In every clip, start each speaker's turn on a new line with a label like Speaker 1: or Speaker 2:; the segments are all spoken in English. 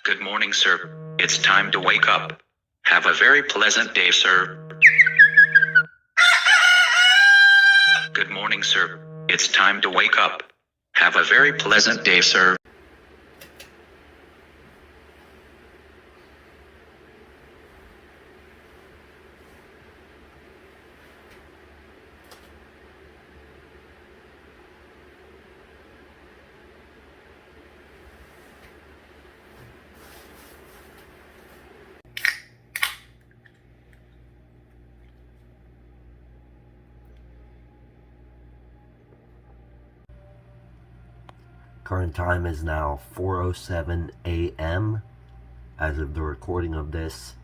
Speaker 1: Good morning, sir. It's time to wake up. Have a very pleasant day, sir. Good morning, sir. It's time to wake up. Have a very pleasant day, sir.
Speaker 2: Current time is now 4:07 a.m. as of the recording of this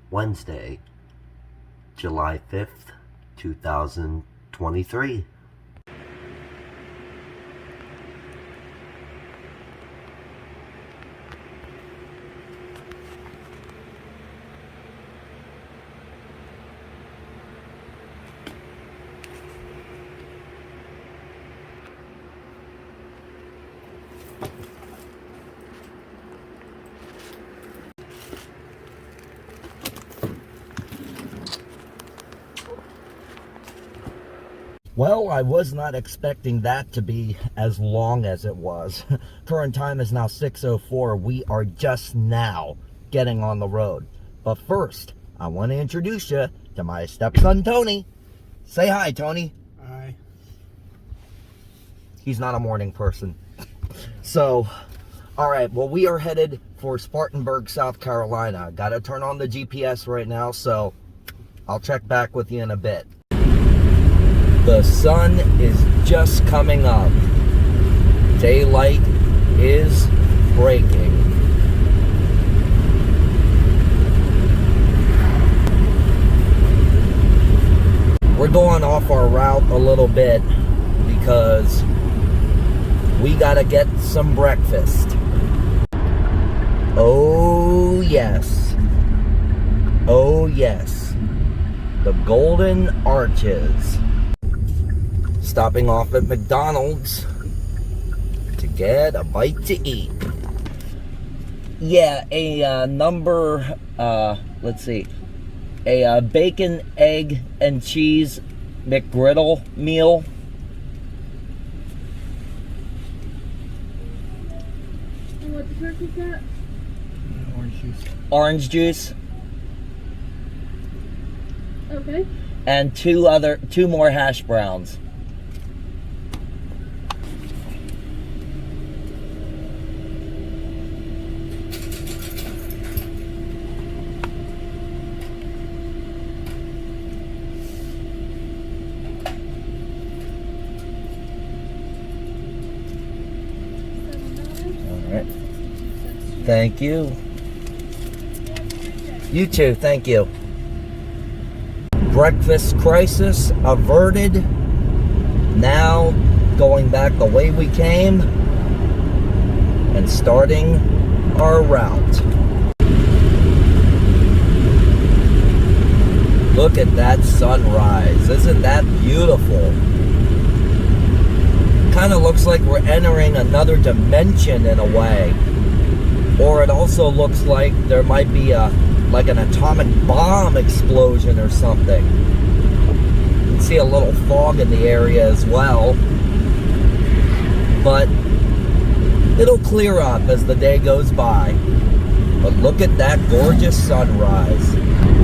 Speaker 2: Wednesday, July 5th, 2023. Well, I was not expecting that to be as long as it was. Current time is now 6:04. We are just now getting on the road. But first, I want to introduce you to my stepson, Tony. Say hi, Tony.
Speaker 3: Hi.
Speaker 2: He's not a morning person. So, all right, well, we are headed for Spartanburg, South Carolina. Got to turn on the GPS right now, so I'll check back with you in a bit. The sun is just coming up. Daylight is breaking. We're going off our route a little bit because we gotta get some breakfast. Oh yes. Oh yes. The Golden Arches. Stopping off at McDonald's to get a bite to eat. Yeah, a let's see, a bacon, egg, and cheese McGriddle meal.
Speaker 4: And what dessert is that?
Speaker 3: Orange juice.
Speaker 2: Orange juice.
Speaker 4: Okay.
Speaker 2: And two more hash browns. Thank you. You too, thank you. Breakfast crisis averted. Now going back the way we came and starting our route. Look at that sunrise. Isn't that beautiful? Kind of looks like we're entering another dimension in a way. Or it also looks like there might be like an atomic bomb explosion or something. You can see a little fog in the area as well. But it'll clear up as the day goes by. But look at that gorgeous sunrise.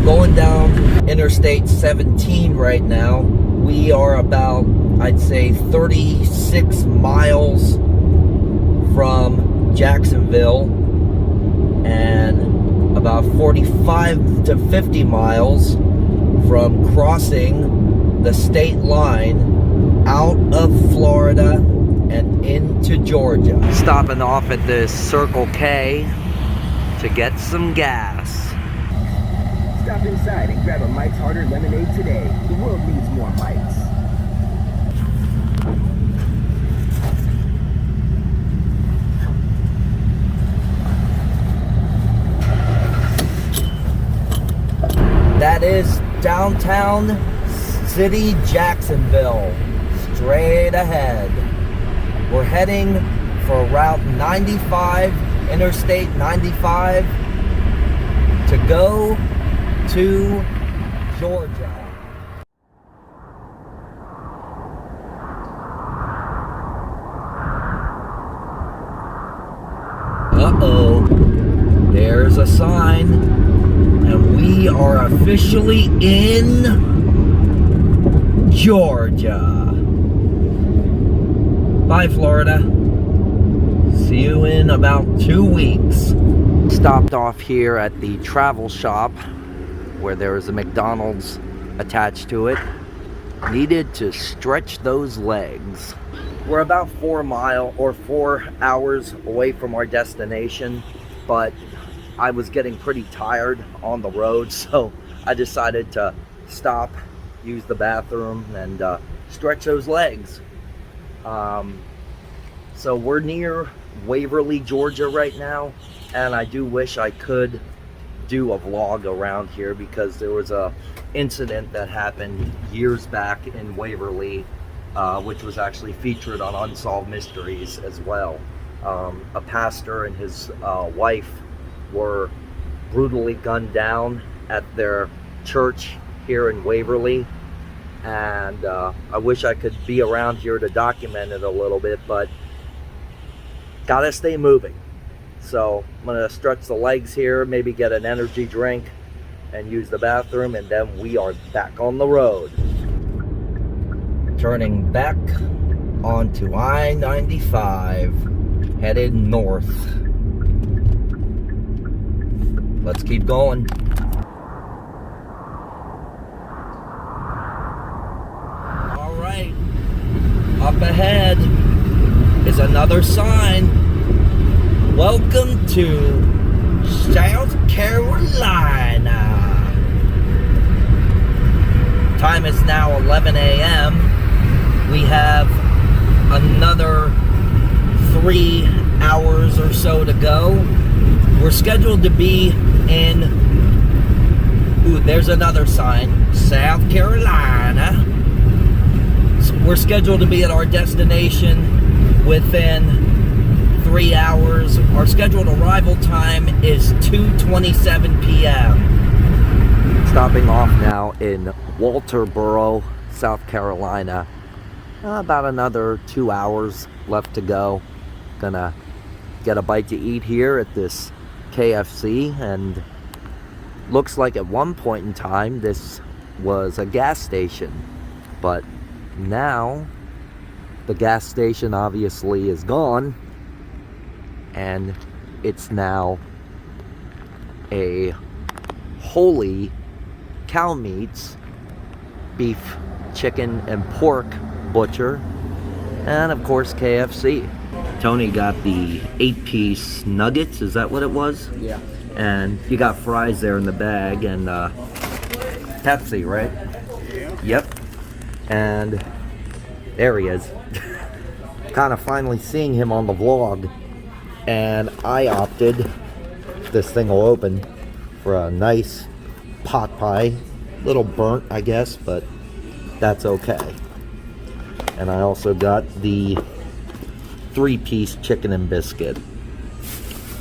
Speaker 2: Going down Interstate 17 right now. We are about, I'd say, 36 miles from Jacksonville. And about 45 to 50 miles from crossing the state line out of Florida and into Georgia. Stopping off at this Circle K to get some gas.
Speaker 5: Stop inside and grab a Mike's Harder lemonade today. The world needs more Mike's.
Speaker 2: That is downtown city Jacksonville, straight ahead. We're heading for Route 95 Interstate 95 to go to Georgia. Uh-oh, there's a sign, and we are officially in Georgia. Bye, Florida. See you in about 2 weeks. Stopped off here at the travel shop where there is a McDonald's attached to it. Needed to stretch those legs. We're about 4 hours away from our destination, but I was getting pretty tired on the road, so I decided to stop, use the bathroom, and stretch those legs. So we're near Waverly, Georgia right now, and I do wish I could do a vlog around here because there was a incident that happened years back in Waverly, which was actually featured on Unsolved Mysteries as well. A pastor and his wife were brutally gunned down at their church here in Waverly, and I wish I could be around here to document it a little bit, but gotta stay moving. So I'm gonna stretch the legs here, maybe get an energy drink and use the bathroom, and then we are back on the road. Turning back onto I-95, headed north. Let's keep going. All right, up ahead is another sign. Welcome to South Carolina. Time is now 11 a.m. We have another 3 hours or so to go. We're scheduled to be in, ooh, there's another sign, South Carolina. So we're scheduled to be at our destination within 3 hours. Our scheduled arrival time is 2:27 p.m. Stopping off now in Walterboro, South Carolina. About another 2 hours left to go. Gonna get a bite to eat here at this KFC, and looks like at one point in time this was a gas station, but now the gas station obviously is gone, and it's now a Holy Cow Meats beef, chicken, and pork butcher, and of course KFC. Tony got the 8-piece nuggets, is that what it was?
Speaker 3: Yeah.
Speaker 2: And you got fries there in the bag, and Pepsi, right?
Speaker 3: Yeah.
Speaker 2: Yep. And there he is. Kind of finally seeing him on the vlog, and I opted, this thing will open, for a nice pot pie. Little burnt, I guess, but that's okay. And I also got the 3-piece chicken and biscuit.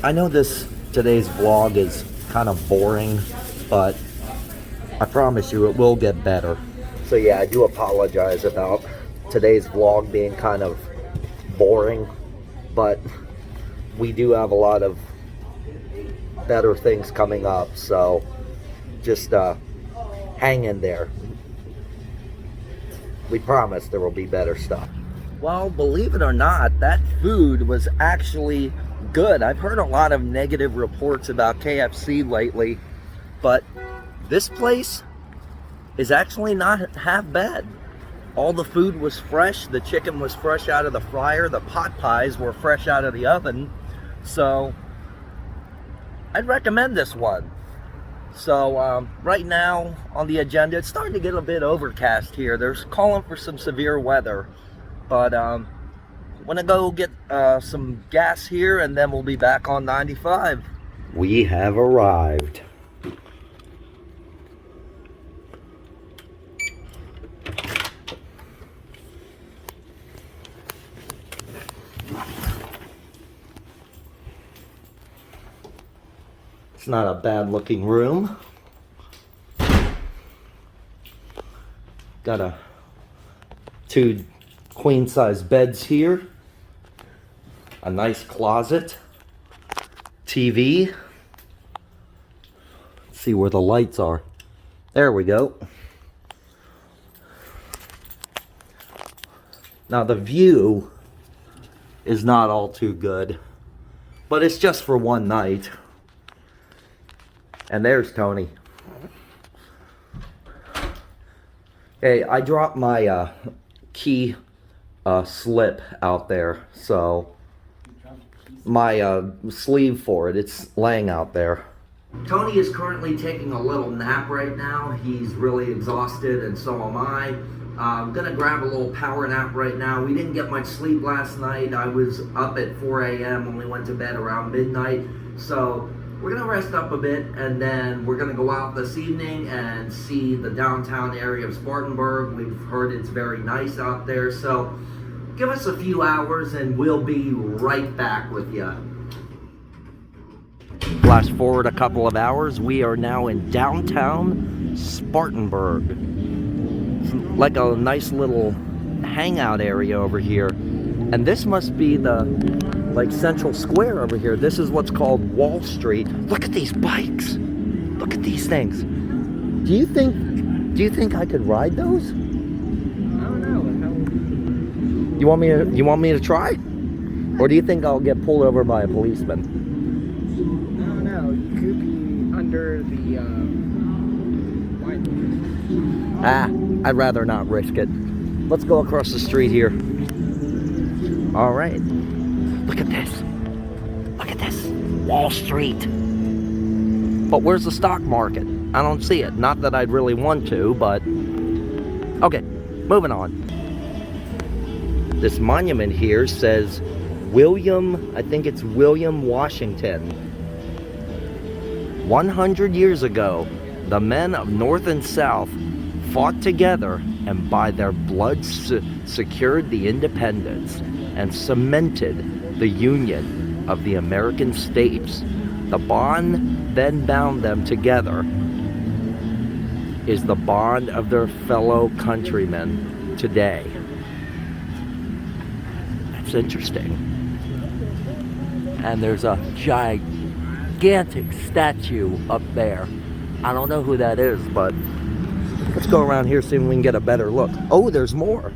Speaker 2: I know today's vlog is kind of boring, but I promise you it will get better. So yeah, I do apologize about today's vlog being kind of boring, but we do have a lot of better things coming up, so just hang in there. We promise there will be better stuff. Well, believe it or not, that food was actually good. I've heard a lot of negative reports about KFC lately, but this place is actually not half bad. All the food was fresh. The chicken was fresh out of the fryer. The pot pies were fresh out of the oven. So I'd recommend this one. So right now on the agenda, it's starting to get a bit overcast here. They're calling for some severe weather, but I'm gonna go get some gas here, and then we'll be back on 95. We have arrived. It's not a bad looking room. Got two queen size beds here. A nice closet. TV. Let's see where the lights are. There we go. Now the view is not all too good, but it's just for one night. And there's Tony. Hey, I dropped my key slip out there, so my sleeve for it, it's laying out there. Tony is currently taking a little nap right now. He's really exhausted, and so am I. I'm gonna grab a little power nap right now. We didn't get much sleep last night. I was up at 4 a.m. only went to bed around midnight. So we're gonna rest up a bit, and then we're gonna go out this evening and see the downtown area of Spartanburg. We've heard it's very nice out there. So give us a few hours and we'll be right back with you. Flash forward a couple of hours. We are now in downtown Spartanburg. Like a nice little hangout area over here, and this must be the like central square over here. This is what's called Wall Street. Look at these bikes. Look at these things. Do you think I could ride those?
Speaker 3: I don't know.
Speaker 2: You want me to try? Or do you think I'll get pulled over by a policeman?
Speaker 3: I don't know. You could be under the white.
Speaker 2: I'd rather not risk it. Let's go across the street here. All right. Look at this. Look at this. Wall Street. But where's the stock market? I don't see it. Not that I'd really want to, but... Okay, moving on. This monument here says I think it's William Washington. 100 years ago, the men of North and South fought together and by their blood secured the independence and cemented the union of the American states. The bond then bound them together is the bond of their fellow countrymen today. That's interesting. And there's a gigantic statue up there. I don't know who that is, but let's go around here, see if we can get a better look. Oh, there's more.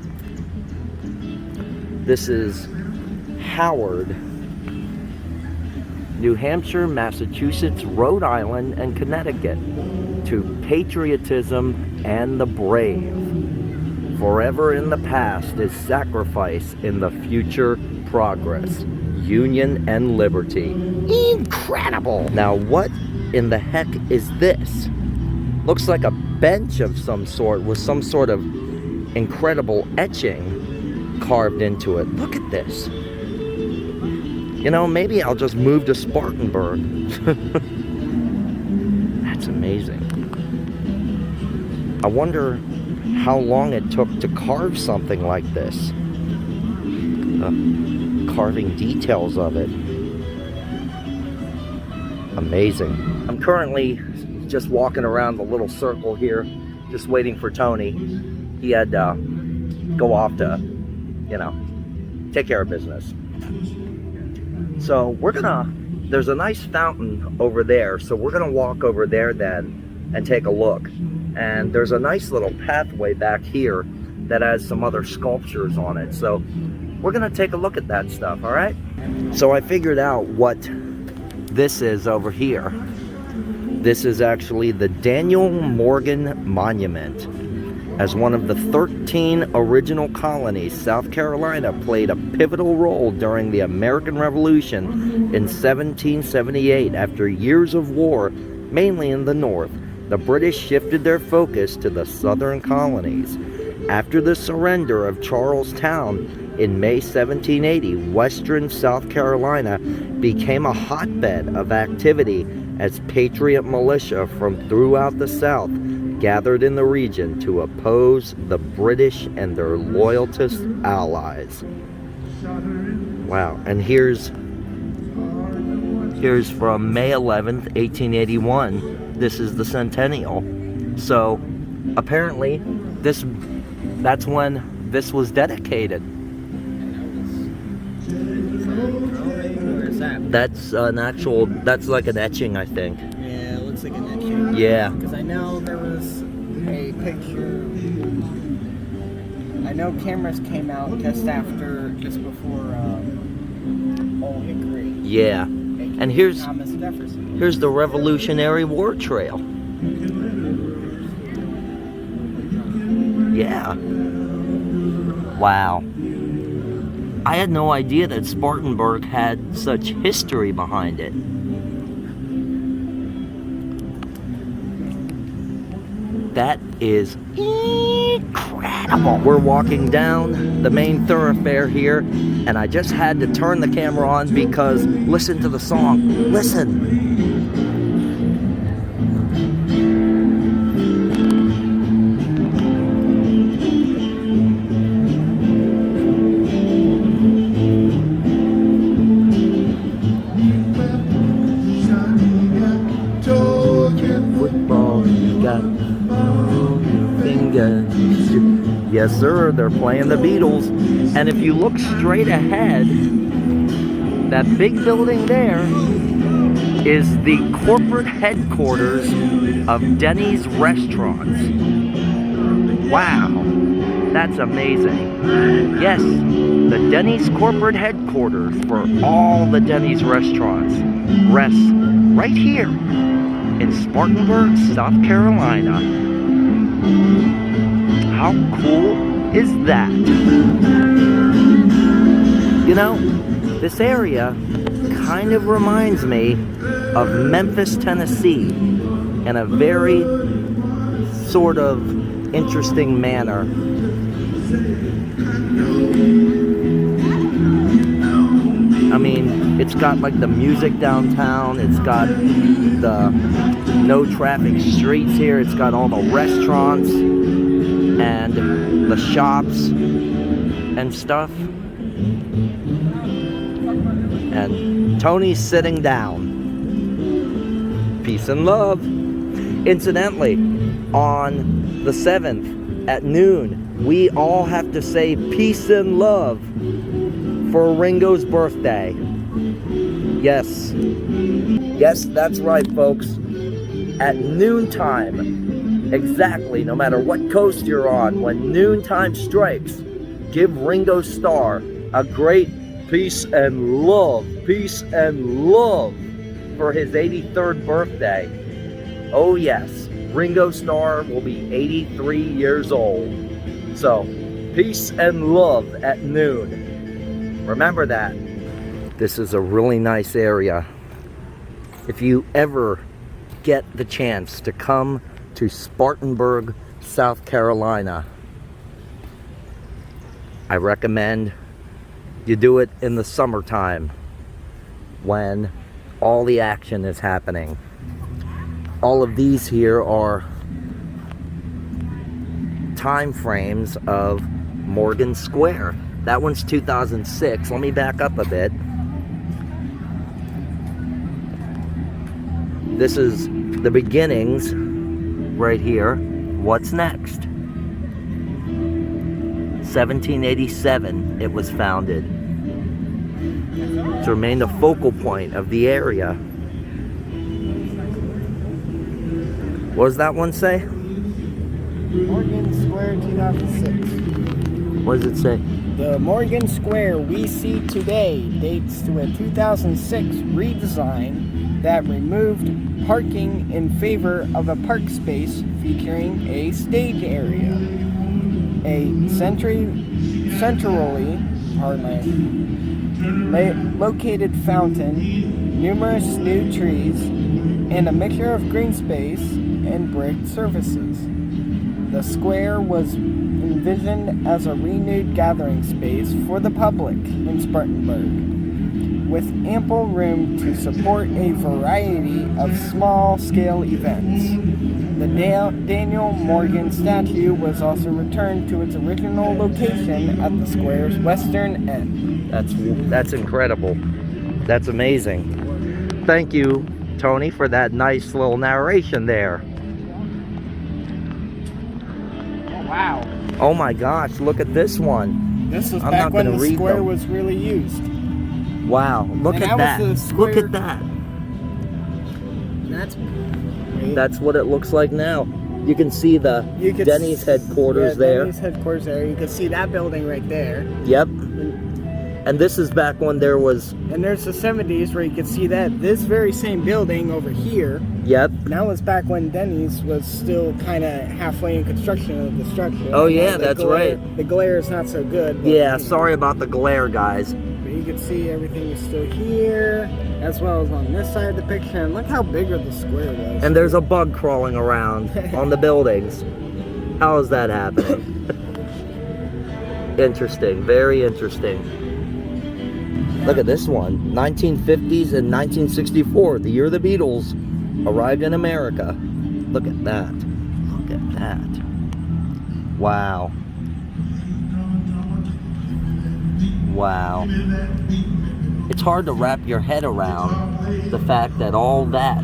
Speaker 2: This is Howard, New Hampshire, Massachusetts, Rhode Island, and Connecticut. To patriotism and the brave. Forever in the past is sacrifice, in the future progress. Union and liberty. Incredible! Now what in the heck is this? Looks like a bench of some sort with some sort of incredible etching carved into it. Look at this. You know, maybe I'll just move to Spartanburg. That's amazing. I wonder how long it took to carve something like this. Carving details of it. Amazing. I'm currently just walking around the little circle here, just waiting for Tony. He had to go off to, you know, take care of business. So there's a nice fountain over there, so we're gonna walk over there then and take a look. And there's a nice little pathway back here that has some other sculptures on it. So we're gonna take a look at that stuff, all right? So I figured out what this is over here. This is actually the Daniel Morgan Monument. As one of the 13 original colonies, South Carolina played a pivotal role during the American Revolution in 1778. After years of war, mainly in the North, the British shifted their focus to the southern colonies. After the surrender of Charlestown in May 1780, western South Carolina became a hotbed of activity as patriot militia from throughout the South gathered in the region to oppose the British and their loyalist allies. Wow, and here's Here's from May 11th, 1881. This is the centennial. So apparently that's when this was dedicated.
Speaker 3: Where's that?
Speaker 2: That's like an etching, I think.
Speaker 3: Yeah, it looks like an etching.
Speaker 2: Yeah.
Speaker 3: Because I know there was a picture. I know cameras came out just before Old Hickory.
Speaker 2: Yeah. And here's
Speaker 3: Thomas Jefferson.
Speaker 2: Here's the Revolutionary War Trail. Yeah. Wow. I had no idea that Spartanburg had such history behind it. That is incredible. We're walking down the main thoroughfare here, and I just had to turn the camera on because listen to the song. Listen. Football, you got fingers. Yes, sir, they're playing the Beatles. And if you look straight ahead, that big building there is the corporate headquarters of Denny's Restaurants. Wow, that's amazing. Yes, the Denny's corporate headquarters for all the Denny's restaurants rests right here in Spartanburg, South Carolina. How cool is that? You know, this area kind of reminds me of Memphis, Tennessee in a very sort of interesting manner. I mean, it's got like the music downtown, it's got the no traffic streets here, it's got all the restaurants and the shops and stuff. And Tony's sitting down. Peace and love. Incidentally, on the 7th at noon, we all have to say peace and love for Ringo's birthday. Yes. Yes, that's right, folks. At noontime, exactly, no matter what coast you're on, when noontime strikes, give Ringo Starr a great peace and love for his 83rd birthday. Oh yes, Ringo Starr will be 83 years old. So, peace and love at noon. Remember that. This is a really nice area. If you ever get the chance to come to Spartanburg, South Carolina, I recommend you do it in the summertime when all the action is happening. All of these here are time frames of Morgan Square. That one's 2006. Let me back up a bit. This is the beginnings right here. What's next? 1787 it was founded. It's remained a focal point of the area. What does that one say?
Speaker 3: Morgan Square 2006.
Speaker 2: What does it say?
Speaker 3: The Morgan Square we see today dates to a 2006 redesign that removed parking in favor of a park space featuring a stage area, a centrally located fountain, numerous new trees, and a mixture of green space and brick surfaces. The square was envisioned as a renewed gathering space for the public in Spartanburg, with ample room to support a variety of small-scale events. The Daniel Morgan statue was also returned to its original location at the square's western end.
Speaker 2: That's incredible. That's amazing. Thank you, Tony, for that nice little narration there.
Speaker 3: Oh, wow.
Speaker 2: Oh my gosh, look at this one.
Speaker 3: This was
Speaker 2: I'm
Speaker 3: back
Speaker 2: not
Speaker 3: when
Speaker 2: gonna
Speaker 3: the
Speaker 2: read
Speaker 3: square
Speaker 2: them.
Speaker 3: was really used.
Speaker 2: Wow, look
Speaker 3: And
Speaker 2: at
Speaker 3: that
Speaker 2: that.
Speaker 3: was the
Speaker 2: Look
Speaker 3: square-
Speaker 2: at that.
Speaker 3: That's
Speaker 2: That's what it looks like now. You can see the
Speaker 3: You could
Speaker 2: Denny's headquarters there.
Speaker 3: Denny's headquarters there. You can see that building right there.
Speaker 2: Yep. And this is back when there was,
Speaker 3: And there's the 70s where you can see that this very same building over here.
Speaker 2: yep.
Speaker 3: That was back when Denny's was still kind of halfway in construction of the structure.
Speaker 2: Oh,
Speaker 3: I know
Speaker 2: yeah,
Speaker 3: the
Speaker 2: that's
Speaker 3: glare-
Speaker 2: right.
Speaker 3: The glare is not so good. But,
Speaker 2: Yeah,
Speaker 3: you know,
Speaker 2: sorry about the glare, guys.
Speaker 3: but you can see everything is still here, as well as on this side of the picture. And look how bigger the square was.
Speaker 2: And there's a bug crawling around on the buildings. How is that happening? Interesting, very interesting. Look at this one, 1950s and 1964, the year the Beatles arrived in America. Look at that, look at that. Wow. Wow. It's hard to wrap your head around the fact that all that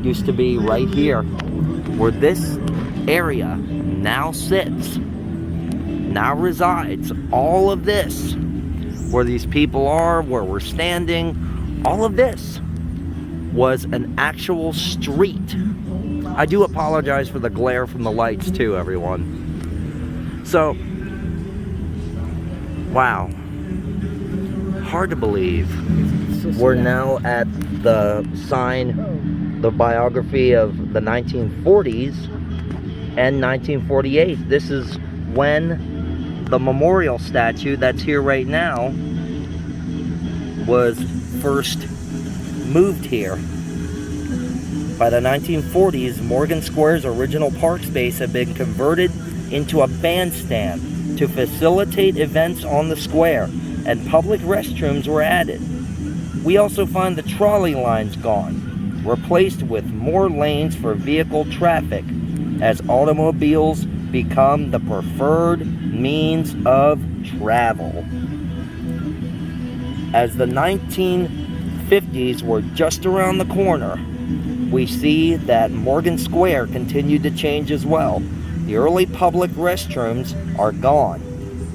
Speaker 2: used to be right here, where this area now sits, now resides. All of this, where these people are, where we're standing, all of this was an actual street. I do apologize for the glare from the lights too, everyone. So, wow. Hard to believe. We're now at the sign, the biography of the 1940s and 1948. This is when the memorial statue that's here right now was first moved here. By the 1940s, Morgan Square's original park space had been converted into a bandstand to facilitate events on the square, and public restrooms were added. We also find the trolley lines gone, replaced with more lanes for vehicle traffic, as automobiles become the preferred means of travel. As the 1950s were just around the corner, we see that Morgan Square continued to change as well. The early public restrooms are gone,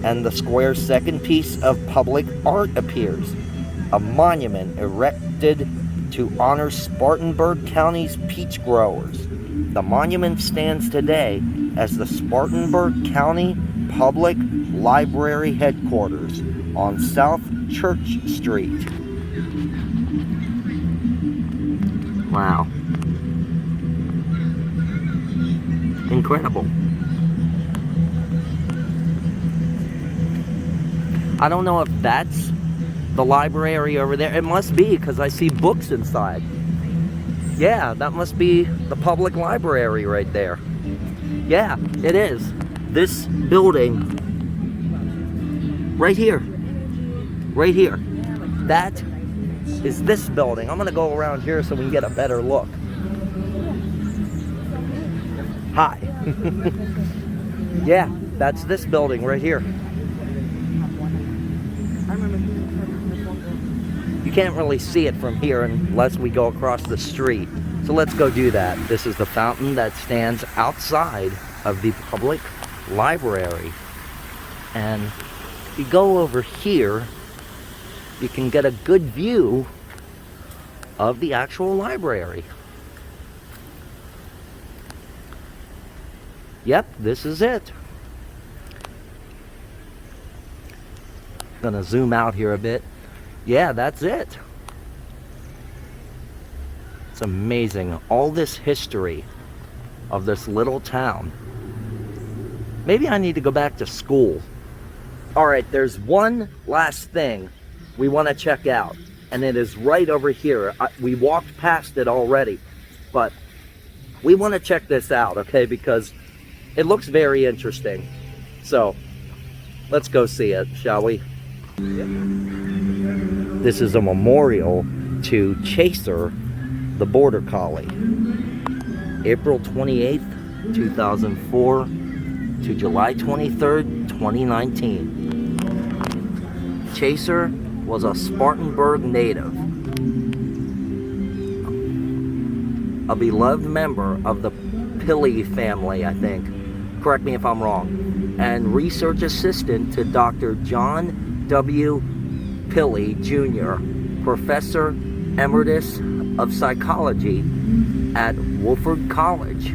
Speaker 2: and the square's second piece of public art appears, a monument erected to honor Spartanburg County's peach growers. The monument stands today as the Spartanburg County Public Library headquarters on South Church Street. Wow. Incredible. I don't know if that's the library over there. It must be, because I see books inside. Yeah, that must be the public library right there. Yeah, it is. This building right here. Right here. That is this building. I'm going to go around here so we can get a better look. Hi. Yeah, that's this building right here. You can't really see it from here unless we go across the street. So let's go do that. This is the fountain that stands outside of the public library. And if you go over here, you can get a good view of the actual library. Yep, this is it. Gonna zoom out here a bit. Yeah, that's it. It's amazing. All this history of this little town. Maybe I need to go back to school. All right, there's one last thing we want to check out, and it is right over here. We walked past it already, but we want to check this out, okay? Because it looks very interesting. So let's go see it, shall we? This is a memorial to Chaser, the Border Collie. April 28th, 2004 to July 23rd, 2019. Chaser was a Spartanburg native. a beloved member of the Pilley family, I think. Correct me if I'm wrong. And research assistant to Dr. John W. Pilley Jr., Professor Emeritus of Psychology at Wofford College.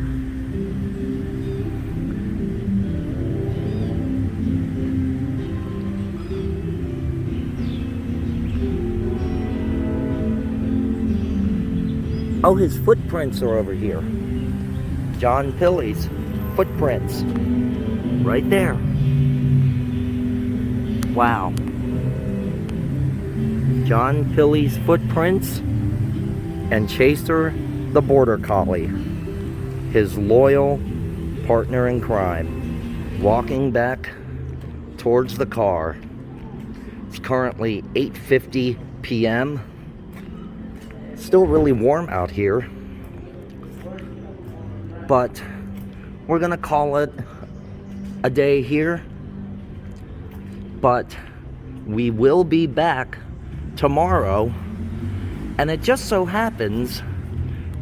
Speaker 2: Oh, his footprints are over here. John Pilley's footprints. Right there. Wow. John Pilley's footprints and Chaser the Border Collie, his loyal partner in crime, walking back towards the car. It's currently 8:50 p.m. Still really warm out here, but we're gonna call it a day here. But we will be back tomorrow, and it just so happens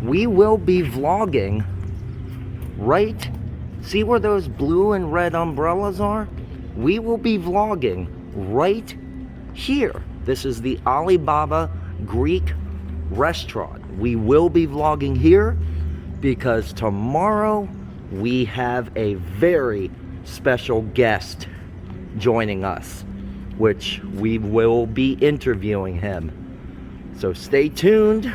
Speaker 2: we will be vlogging right, see where those blue and red umbrellas are? We will be vlogging right here. This is the Alibaba Greek restaurant. We will be vlogging here because tomorrow we have a very special guest joining us, which we will be interviewing him. So stay tuned,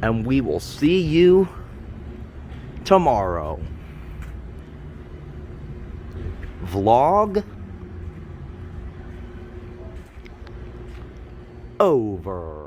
Speaker 2: and we will see you tomorrow. Vlog over.